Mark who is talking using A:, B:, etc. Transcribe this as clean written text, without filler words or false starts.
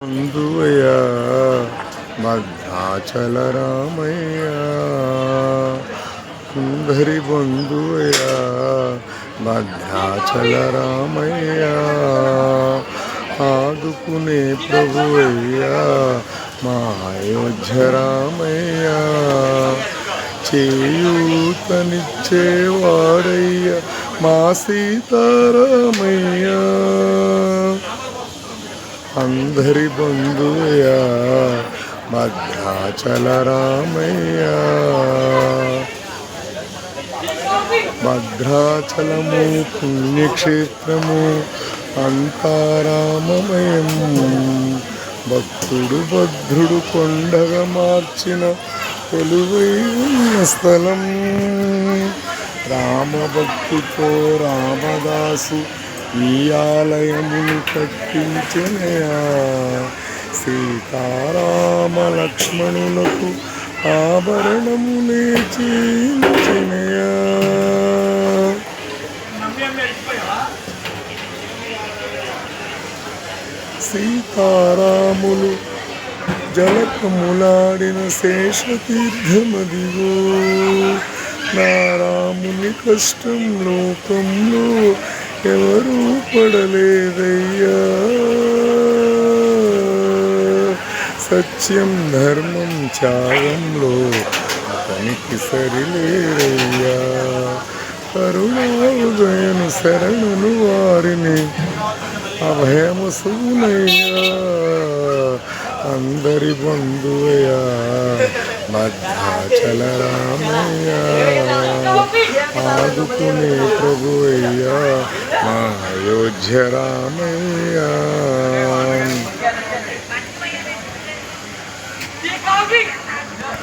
A: బంధువయ్యా భద్రాచల రామయ్య, సుందరి బంధువయ్యా భద్రాచల రామయ్య, ఆదుకునే ప్రభువయ్యా మా అయోధ్య రామయ్య, చేయూతనిచ్చేవాడయ్య మా సీతారామయ్య, అందరి బంధువయ్యా భద్రాచల రామయ్య. భద్రాచలము పుణ్యక్షేత్రము అంతారామమయం, భక్తుడు భద్రుడు కొండగా మార్చిన కొలువై ఉన్న స్థలం, రామభక్తితో రామదాసు ఈ ఆలయమును కట్టించనయా, సీతారామ లక్ష్మణులకు ఆభరణములే చేయించనయా. సీతారాములు జలకములాడిన శేషతీర్థమదిగో, నా రాముని కష్టం లోకంలో ఎవరూ పడలేదయ్యా, సత్యం ధర్మం త్యాగంలో అతనికి సరిలేరయ్యా, కరుణాదయను శరణను వారిని అభయము సూనయ్యా, అందరి బంధువయ్యా భద్రాచల రామయ్య, ఆదుకునే ప్రభువయ్యా మా అయోధ్య రామయ్య.